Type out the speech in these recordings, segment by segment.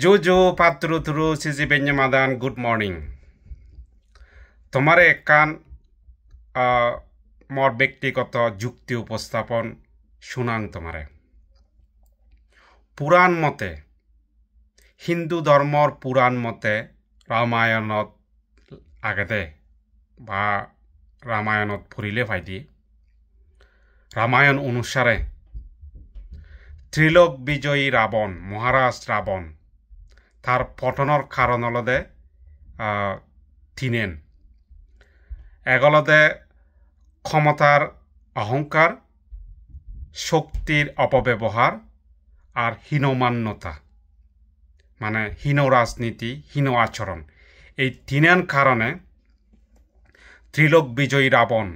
Jojo Patrutru Sisi Benyamadan, good morning. তোমার একখান মোর ব্যক্তিগত যুক্তি উপস্থাপন শুনাং তোমারে। পুরাণ মতে হিন্দু ধর্মর পুরাণ মতে রামায়ণত আগতে বা রামায়ণত পড়িলে ফাইদি রামায়ণ অনুসারে ত্রিলোক বিজয়ী রাবণ মহারাজ রাবণ তার পতনের কারণ হলদে তিনেন এগলদে ক্ষমতার অহংকার, শক্তির অপব্যবহার আর হীনমান্যতা মানে হীন রাজনীতি, হীন আচরণ। এই তিনেন কারণে ত্রিলোক বিজয়ী রাবণ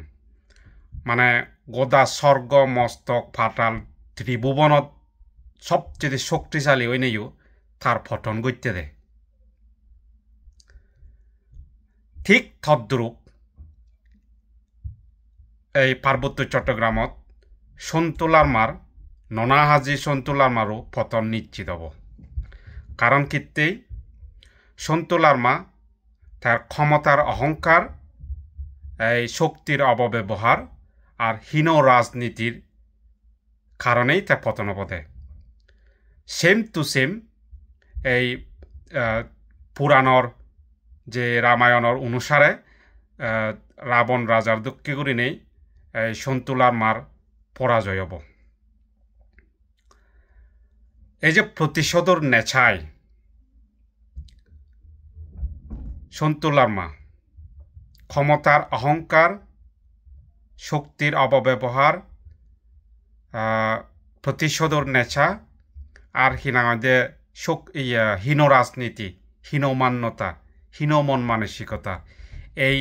মানে গোদা স্বর্গ মস্তক ফাটাল ত্রিভুবনত সবচেয়ে শক্তিশালী ওই নেই তার পতন গইতে দে। ঠিক তদ্রূপ এই পার্বত্য চট্টগ্রামত সন্তুলার মার ননাহাজি সন্তুলার মারও পতন নিশ্চিত হব। কারণ কিত্তেই সন্তুলার মা তার ক্ষমতার অহংকার, এই শক্তির অপব্যবহার আর হীন রাজনীতির কারণেই তার পতন হবদে। সেম টু সেম এই পুরাণর যে রামায়ণর অনুসারে রাবণ রাজার দুঃখী করি নেই এই সন্তুলার মার পরাজয় হব। এই যে প্রতিশোধর নেছায় সন্তুলার মা ক্ষমতার অহংকার, শক্তির অপব্যবহার, প্রতিশোধর নেছা আর হীন রাজনীতি, হীনমান্যতা, হীন মন মানসিকতা এই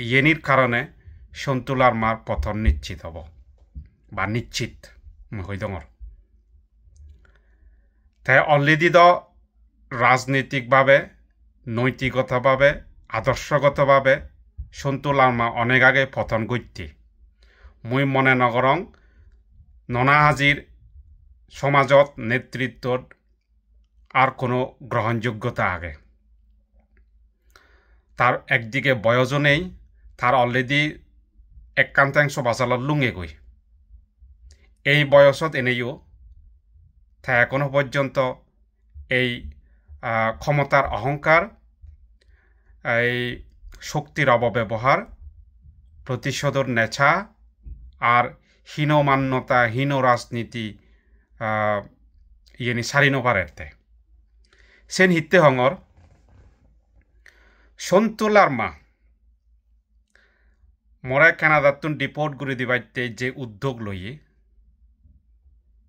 ইয়েনির কারণে সন্তুলার মার পতন নিশ্চিত হব বা নিশ্চিত হইদঙর। তাই অলরেডি দ রাজনৈতিকভাবে, নৈতিকতাভাবে, আদর্শগতভাবে সন্তুলার মা অনেক আগে পতন গইতি। মুই মনে নগরং ননাহাজির সমাজত নেতৃত্বত আর কোনো গ্রহণযোগ্যতা আগে। তার একদিকে বয়সও নেই, তার অলরেডি একান্তাংশ বাচালত লুঙে গই। এই বয়সত এনেও তা এখনো পর্যন্ত এই ক্ষমতার অহংকার, এই শক্তির অপব্যবহার, প্রতিশোধর নেছা আর হীনমান্যতা, হীন রাজনীতি ইয়েনি সারি নপারেতে সেন হিতে হঙর সন্তুলার মা মরে কানাডাতুন ডিপোর্ট করে দিবাইতে যে উদ্যোগ লইয়ে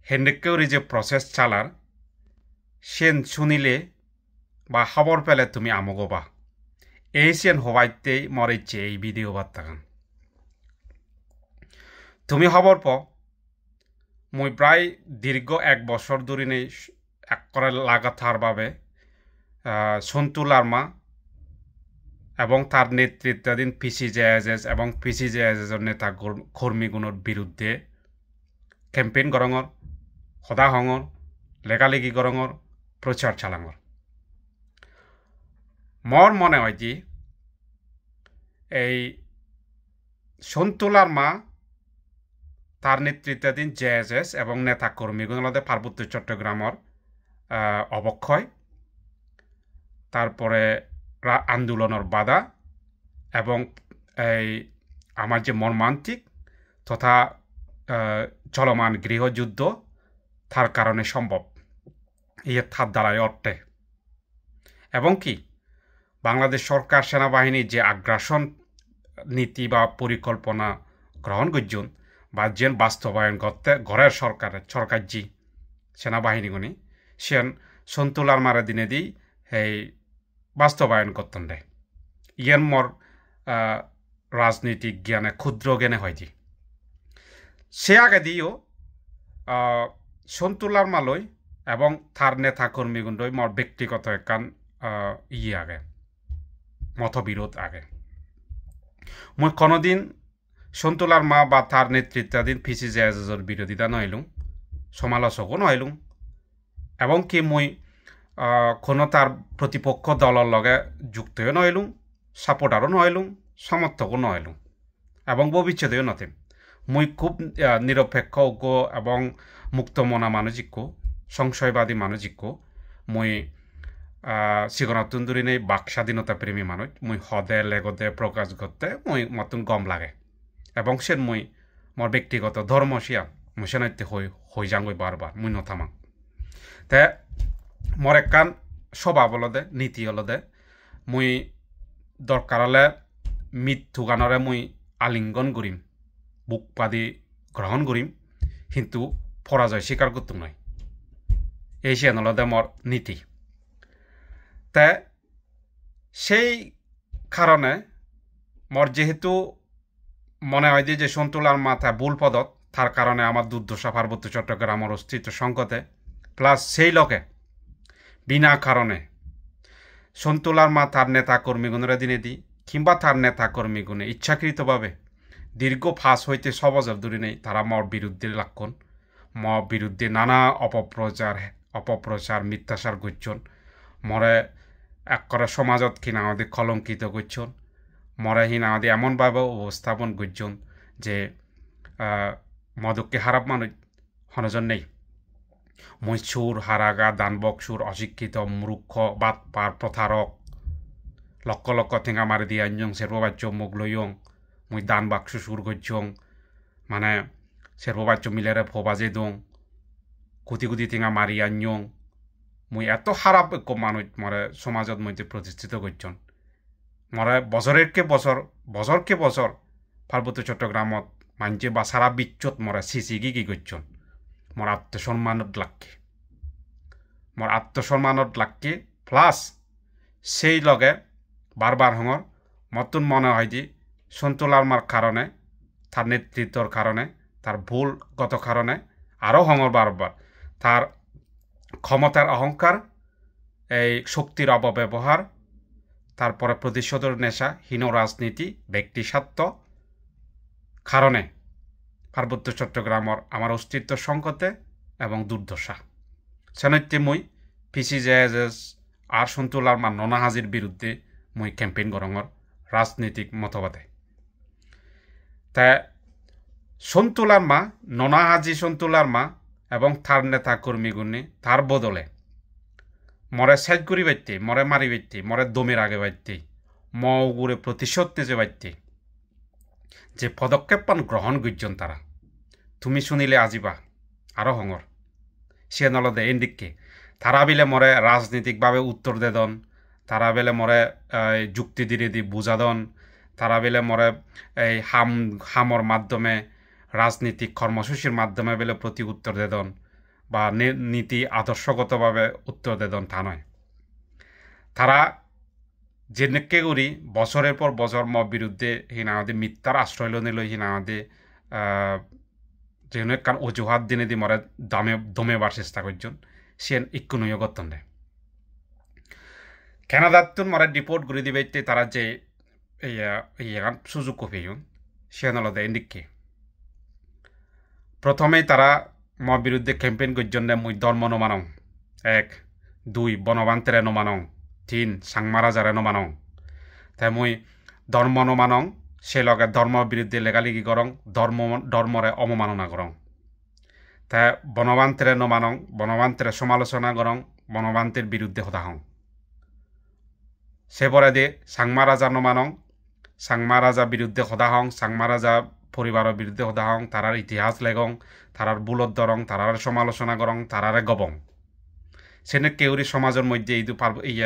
হেন্ডেকেওরি যে প্রসেস চালার সেন শুনিলে বা খবর পেলে তুমি আমগবা এই সেন হবাইতেই মরেছে এই ভিডিও বার্তাগান তুমি খবর প মুই প্রায় দীর্ঘ 1 বছর ধরে নেই এক করে লাগাতার ভাবে সন্তুলার মা এবং তার নেতৃত্বাধীন পিসিজেএসএস এবং পিসিজেএসএসের নেতা কর্মীগুলোর বিরুদ্ধে ক্যাম্পেইন করঙর, সদা হঙর, লেখালেখি করঙর, প্রচার চালাঙর। মর মনে হয় যে এই সন্তুলার মা তার নেতৃত্বাধীন জেএসএস এবং নেতা কর্মীগুলোতে পার্বত্য চট্টগ্রামের অবক্ষয়, তারপরে আন্দোলনের বাধা এবং এই আমার যে মর্মান্তিক তথা চলমান গৃহযুদ্ধ তার কারণে সম্ভব ইয়ে তার দ্বারাই অর্থে এবং কি বাংলাদেশ সরকার সেনাবাহিনী যে আগ্রাসন নীতি বা পরিকল্পনা গ্রহণ করছেন বা যেন বাস্তবায়ন করতে ঘরের সরকার জি সেনাবাহিনীগুনি সেন সন্তুলার মারা দিনে দি এই বাস্তবায়ন করতেন দে ইয়েন মর রাজনৈতিক জ্ঞানে ক্ষুদ্র জ্ঞানে হয় যে সে আগে দিও সন্তুলার মালয় এবং তার নেতা কর্মীগুণ্ডই মর ব্যক্তিগত একান আগে মতবিরোধ আগে মই কোনোদিন সন্তুলার মা বা তার নেতৃত্বাধীন পিসিজেএসএসের বিরোধিতা নইলুম, সমালোচকও নইলুম এবং কি মই কোনো তার প্রতিপক্ষ দলের লগে যুক্তও নইলুম সাপোর্টারও নইলুম সমর্থকও নইলুম এবং ভবিষ্যতেও নথিম মুই খুব নিরপেক্ষ এবং মুক্তমনা মানুষিক সংশয়বাদী মানুষিক মুই সিগনাতুন্দুরি নেই বাক স্বাধীনতা প্রেমী মানুষ মুই হদে লেগদে প্রকাশ করতে মুই মতন গম লাগে এবং সে মুই মোর ব্যক্তিগত ধর্ম সিয়াম মুই সেনাইতে হই যাঙ্গই বারবার মুই নথামাং তে মোর একখান স্বভাব হলদে নীতি হলদে মুই দরকার হলে মৃত্যু গানরে মুই আলিঙ্গন করিম বুক পাদি গ্রহণ করিম কিন্তু পরাজয় স্বীকার করতে নয় এই সে হলদে মোর নীতি তে সেই কারণে মোর যেহেতু মনে হয় যে সন্তুলার মাথায় ভুল পদত তার কারণে আমার দুর্দশা পার্বত্য চট্টগ্রামের অস্তিত্ব সংকটে প্লাস সেই লোকে বিনা কারণে সন্তুলার মা তার নেতা কর্মীগুণের দিনে দি কিংবা তার নেতা কর্মীগুণে ইচ্ছাকৃতভাবে দীর্ঘ ফাঁস হইতে সবজর দূরে নেই তারা মর বিরুদ্ধে লাক্ষণ মর বিরুদ্ধে নানা অপপ্রচার মিথ্যাচার করছেন মরে এক করে সমাজত কিনা আমাদের কলঙ্কিত করছেন মরে হিনা আমাদের এমনভাবে উপস্থাপন করছেন যে মদককে খারাপ মানুষ হনজন নেই মৈচুর হারাগা দানবকসুর অশিক্ষিত মূর্খ বাটপার প্রথারক লক্ষ লক্ষ ঠেঙা মারি দিয়ে আনজং সের্ববাচ্য মুখ লইয়ং মুই দান বাক্সু সুর করছং মানে সের্ববাচ্য মিলেরে ফবাজে দং কুতি কুতি ঠেঙা মারি আনজং মুই এত খারাপ এক মানুষ মরে সমাজত মধ্যে প্রতিষ্ঠিত করছন মরে বছরকে বছর পার্বত্য চট্টগ্রামত মানছে বা সারা বিশ্বত মরে সিসিগি কি করছন মোর আত্মসম্মানত লাগকে প্লাস সেই লগে বারবার হঙর মতন মনে হয় যে সন্তুলার মার কারণে তার নেতৃত্বর কারণে তার ভুলগত কারণে আরও হঙর বারবার তার ক্ষমতার অহংকার এই শক্তির অপব্যবহার তারপরে প্রতিশোধের নেশা হীন রাজনীতি ব্যক্তি স্বার্থ কারণে পার্বত্য চট্টগ্রামের আমার অস্তিত্ব সংকটে এবং দুর্দশা সেনত্যে মুই পিসিজেএস আর সন্তুলার মা ননা হাজির বিরুদ্ধে মুই ক্যাম্পেইন করঙর রাজনৈতিক মতবাদে তা সন্তুলার মা ননা হাজি সন্তুলার মা এবং তার নেতা কর্মীগুণে তার বদলে মরে সাইজ করি বাইতে মরে মারি বাইতে মরে দমের আগে বাইতে মগুড়ে প্রতিশোধ নিতে বাইতে যে পদক্ষেপ পান গ্রহণ করছেন তারা তুমি শুনিলে আজিবা আরও হঙর সে নলদে এন্দিককে তারা বিলে মরে রাজনীতিকভাবে উত্তর দেদন তারা বেলে মরে যুক্তি দিয়ে দি বুঝাদন তারা বেলে মরে এই হামর মাধ্যমে রাজনীতিক কর্মসূচির মাধ্যমে বেলে প্রতি উত্তর দেদন বা নীতি আদর্শগতভাবে উত্তর দেদন তা নয় তারা যেনেকে করি বছরের পর বছর বিরুদ্ধে হিনা আমাদের মিথ্যার আশ্রয় নিল হিনা আমাদের যেন কারণ অজুহাত দিনে দি মরে দমেবার চেষ্টা করছেন সে ইক্কু নয় গতন দেয় কেনাদাতুন মরে ডিপোর্ট করে দিবে তারা যে সুযোগ কপিউন সে নলদে এন্ডিককে প্রথমেই তারা মর বিরুদ্ধে ক্যাম্পেইন করছেন মুই ধর্ম নমানং 1 2 বনবান্তেরে নমানং 3 সাংমারাজারে নমানং তাই মুই ধর্ম নমানং সে লগে ধর্ম বিরুদ্ধে লেগালিগি করং ধর্মরে অবমাননা করং তাই বনবান্তেরে নমানং বনবান্তেরে সমালোচনা করং বনবান্তের বিরুদ্ধে হতা হং সে পরে দিয়ে সাংমারাজা নমানং সাংমারাজা বিরুদ্ধে হতা হং সাংমারাজা পরিবারের বিরুদ্ধে হতা হং তারার ইতিহাস লেগং তারার বুলত ধরং তারার সমালোচনা করং তারারে গবং সেনে কেউরি সমাজের মধ্যে এই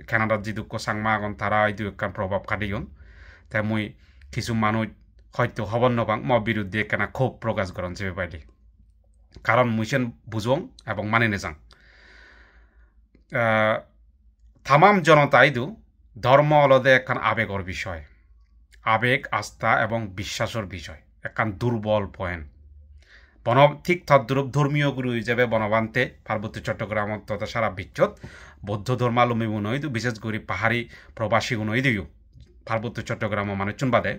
কানাডার যে দুঃখ সাংমা আগন তারা এই একখান প্রভাব কাটিগন তাই মুই কিছু মানুষ হয়তো হবন নবাং বিরুদ্ধে একখানা ক্ষোভ প্রকাশ করেন চেপে পাইলে কারণ মুইসেন বুঝং এবং মানে নেজাং তামাম জনতাই ধর্ম অলদে একখান আবেগর বিষয় আবেগ আস্থা এবং বিশ্বাসের বিষয় একখান দুর্বল পয়েন্ট ঠিক তদ্রূপ ধর্মীয় গুরু হিসেবে বনবান্তে পার্বত্য চট্টগ্রাম তথা সারা বিশ্বত বৌদ্ধ ধর্মালম্বী গুণই বিশেষ করে পাহাড়ি প্রবাসী গুণই দিও পার্বত্য চট্টগ্রাম মানুষজন বাদে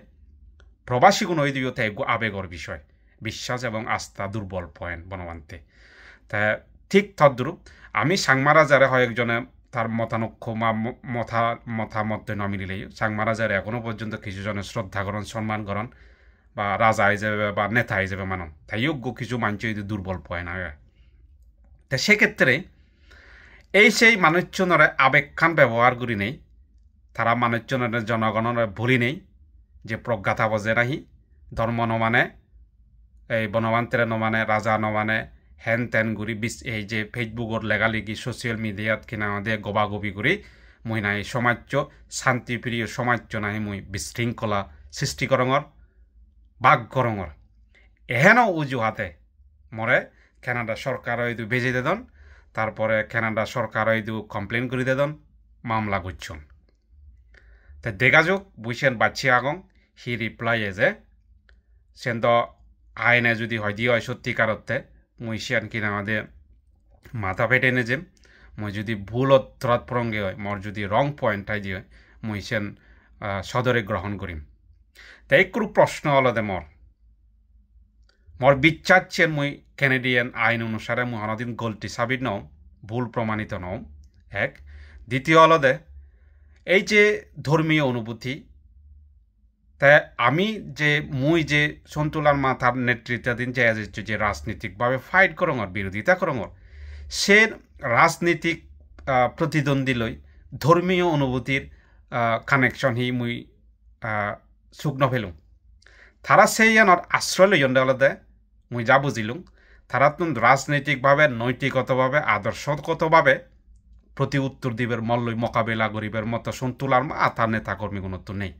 প্রবাসী গুণই দিও তাই আবেগর বিষয় বিশ্বাস এবং আস্থা দুর্বল পয়েন্ট বনবান্তে তা ঠিক তদ্রূপ আমি সাংমারাজারে হয় একজনে তার মতানক্ষ মতামতে নমিনিলেই সাংমারাজারে এখনো পর্যন্ত কিছু জনে শ্রদ্ধা করণ সম্মান করণ বা রাজা হিসেবে বা নেতা হিসেবে মানন তাই যোগ্য কিছু মানুষ যদি দুর্বল পয় না তা সেক্ষেত্রে এই সেই মানুষজনের আবেগখান ব্যবহার করি নেই তারা মানুষজনের জনগণের ভুলি নেই যে প্রজ্ঞাতা বজে নাহি ধর্ম নমানে এই বনবান্তেরে নমানে রাজা নমানে হেন তেন ঘুরি এই যে ফেসবুকর লেগালেগি সোশ্যাল মিডিয়াত কিনা আমাদের গবাগবি করি মুই নাই সমাজ্য শান্তিপ্রিয় সমাজ্য নাহি মুই বিশৃঙ্খলা সৃষ্টিকরঙর বাঘ গরঙর এহেন অজুহাতে মরে কানাডা সরকার হয়তো বেজে দেদন তারপরে কানাডা সরকার হয়তো কমপ্লেন করে দেদন মামলা করছন তে দেখা যাক বুঝছেন বাচ্চি আগং হি রিপ্লাই যে সেন তো আইনে যদি হয়দি হয় সত্যিকারতে মুই সিয়ান কিনা আমাদের মাথা ফেটে নে যে মই যদি ভুল অত্রত প্রঙ্গে হয় মোর যদি রং পয়েন্ট হয় দিয়ে মুই সেন সদরে গ্রহণ করিম তাই একটু প্রশ্ন হলদে মোর বিচারছেন মুই ক্যানাডিয়ান আইন অনুসারে মুই অনদিন গলতি সাবিত নও ভুল প্রমাণিত নও এক দ্বিতীয় হলদে এই যে ধর্মীয় অনুভূতি তাই আমি যে মুই যে সন্তুলার মাথার নেতৃত্বাধীন যে রাজনীতিকভাবে ফাইট করঙর বিরোধিতা করঙর সে রাজনীতিক প্রতিদ্বন্দ্বী লই ধর্মীয় অনুভূতির কানেকশন হি মুই শুকনো ফেলুম তারা সেই আনর আশ্রয় লইন আলাদা মুই যা বুঝিলুম তারা তো রাজনৈতিকভাবে নৈতিকতভাবে আদর্শগতভাবে প্রতি উত্তর দিবের মল্লই মোকাবেলা করিবের মতো সন্তুলার তার নেতা কর্মী গুণত্ব নেই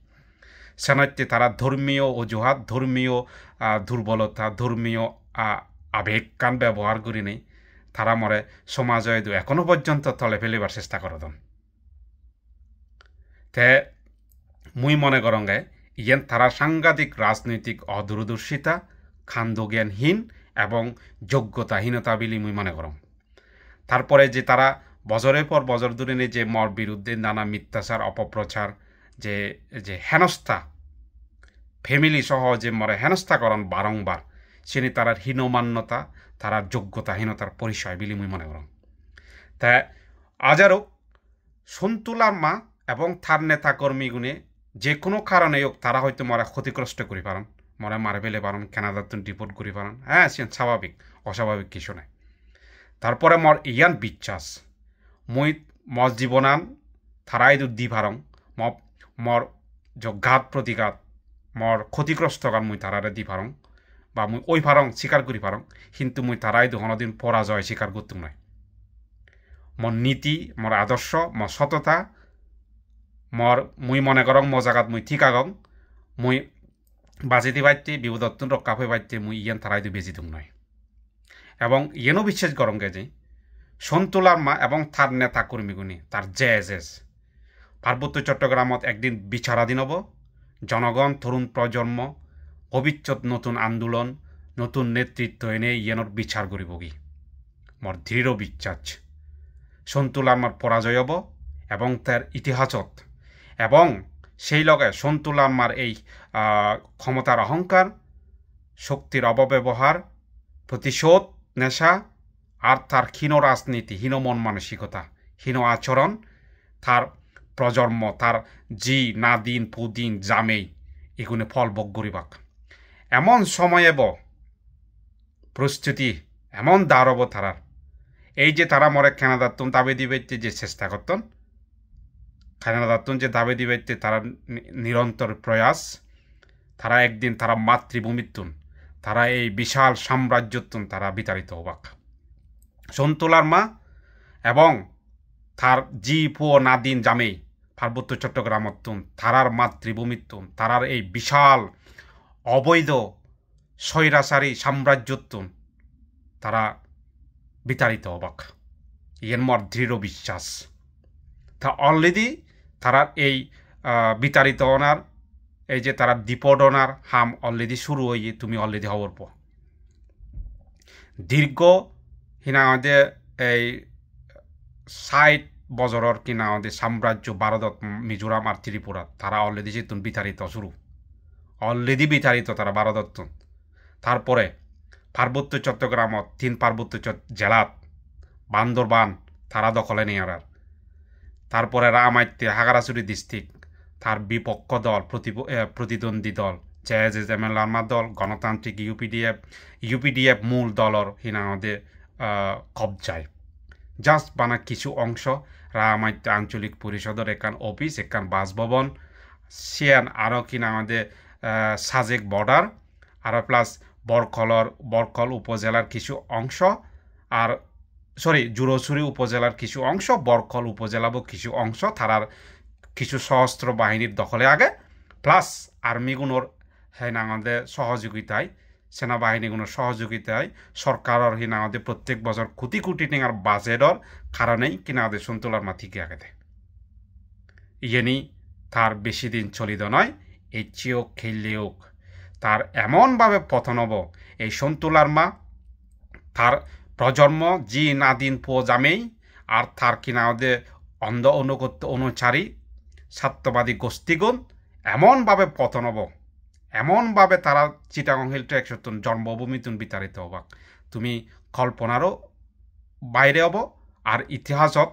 সেনাইতে তারা ধর্মীয় অজুহাত ধর্মীয় দুর্বলতা ধর্মীয় আবেগকান ব্যবহার করি নেই তারা মরে সমাজ এখনো পর্যন্ত তলে ফেলিবার চেষ্টা করদন তে মুই মনে করঙ্গে ইয়েন তারা সাংঘাতিক রাজনৈতিক অদূরদর্শিতা খান্দজ্ঞানহীন এবং যোগ্যতাহীনতা বিলি মুই মনে করম তারপরে যে তারা বছরের পর বছর ধরে যে মর বিরুদ্ধে নানা মিথ্যাচার অপপ্রচার যে যে হেনস্থা ফ্যামিলি সহ যে মরে হেনস্থাকরণ বারংবার সেনি তারার হীনমান্যতা তারার যোগ্যতাহীনতার পরিচয় বিলি মুই মনে করম তা আজারও সন্তুলার মা এবং তার নেতা কর্মীগুণে যে কোনো কারণে হোক তারা হয়তো মরা ক্ষতিগ্রস্ত করি পারেন মরা মারে ফেলে পারেন কানাডার ডিপোর্ট করি পারেন হ্যাঁ সে স্বাভাবিক অস্বাভাবিক কিছু নাই তারপরে মর ইয়ান বিশ্বাস মুই মর জীবনান তারাই দি পারং মর ঘাত প্রতিঘাত মর ক্ষতিগ্রস্ত গান মুই তারারে দি পারং বা মুই ওই পারং স্বীকার করি পারং কিন্তু মুই তারাই কোনোদিন পরাজয় স্বীকার করতুম নাই মর নীতি মর আদর্শ মর সততা মর মুই মনে করং মো জায়গাত মুই ঠিক আগং মুই বাজিতে বাইতে বিপদত্তন রক্ষা হয়ে বাইতে মুই ইয়ান তারাই বেজি দিম নয় এবং ইয়েনও বিশ্বাস করঙ্গে যে সন্তুলার মা এবং তার নেতা কর্মীগুণী তার জেজ পার্বত্য চট্টগ্রামত একদিন বিচারাধীন হব জনগণ তরুণ প্রজন্ম ভবিষ্যৎ নতুন আন্দোলন নতুন নেতৃত্ব এনে ইয়েনর বিচার করিব কি মোর দৃঢ় বিশ্বাস সন্তুলার মার পরাজয় হব এবং তার ইতিহাসত এবং সেই লগে সন্তুলার মার এই ক্ষমতার অহংকার শক্তির অপব্যবহার প্রতিশোধ নেশা আর তার হীন রাজনীতি হীন মন মানসিকতা হীন আচরণ তার প্রজন্ম তার জি নাদিন পুদিন জামেই এগুলো ফল ভোগ করিবাক এমন সময়ে প্রস্তুতি এমন দাঁড়ব তারার এই যে তারা মরে কানাডাতন দাবি দিবাইতে যে চেষ্টা করতেন কানাডাতন যে দাবি দিবাইতে তারা নিরন্তর প্রয়াস তারা একদিন তারা মাতৃভূমিতুন তারা এই বিশাল সাম্রাজ্যতুন তারা বিতাড়িত হবাক সন্তুলার মা এবং তার জি পো নাদিন জামেই পার্বত্য চট্টগ্রামতুন তারার মাতৃভূমিতুন তারার এই বিশাল অবৈধ স্বৈরাচারী সাম্রাজ্যতুন তারা বিতাড়িত হবাক ইয়েন মর দৃঢ় বিশ্বাস তা অলরেডি তারার এই বিতাড়িত হনার এই যে তারা ডিপোর্টনার হাম অলরেডি শুরু হয়ে তুমি অলরেডি খবর পো দীর্ঘ হিনা আমাদের এই ৬০ বছরের কিনা আমাদের সাম্রাজ্য ভারতত মিজোরাম আর ত্রিপুরা তারা অলরেডি যেতুন বিতাড়িত শুরু অলরেডি বিতাড়িত তারা ভারতত তারপরে পার্বত্য চট্টগ্রামত ৩ পার্বত্য জেলাত বান্দরবান তারা দখলে নিয়ে আর তারপরে রামাইতে হাগারাচুরি ডিস্ট্রিক্ট তার বিপক্ষ দল প্রতিদ্বন্দ্বী দল জেএমএম লার্মার দল গণতান্ত্রিক ইউপিডিএফ মূল দলর হিনাঙদে কবজায় জাস্ট বানা কিছু অংশ রামাইতে আঞ্চলিক পরিষদের একান অফিস একান বাসভবন সিয়ান আরও কিনা আমাদের সাজেক বর্ডার আর প্লাস বরকল উপজেলার কিছু অংশ আর জুরোছড়ি উপজেলার কিছু অংশ বরকল উপজেলাবো কিছু অংশ তারার কিছু সশস্ত্র বাহিনীর দখলে আগে প্লাস আর্মিগুলোর হ্যাঁ আমাদের সহযোগিতায় সেনাবাহিনীগুলোর সহযোগিতায় সরকারের হিনা আমাদের প্রত্যেক বছর কোটি কোটি টাকার বাজেটর কারণেই কিনা আমাদের সন্তুলার মা ঠিকই আগে দেয় ইয়েনি তার বেশি দিন চলিত নয় এই চেয়েও খেললেও তার এমনভাবে পতন হব এই সন্তুলার মা তার প্রজন্ম জি নাদিন পো জামেই আর তার কিনা ওদের অন্ধ অনুগত্য অনুচারী স্বার্থবাদী গোষ্ঠীগুণ এমনভাবে পতন হব এমনভাবে তারা চিটাগং হিল ট্রেকশন জন্মভূমিতুন বিতাড়িত হবাক তুমি কল্পনারও বাইরে হব আর ইতিহাসত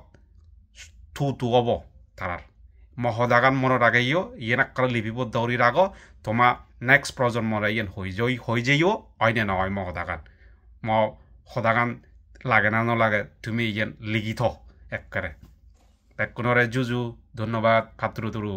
থু হব তারার মহদাগান মনের আগেইও ইয়েন আকার লিপিবদ্ধ হরির আগ তোমা নেক্সট প্রজন্মরা ইয়েন হয়ে যাইও অইনে নয় মহদাগান সদাগান লাগে না নলাগে তুমি ইয়েন লিখিত একবারে কোনরে জুজু ধন্যবাদ ফাতরু তুরু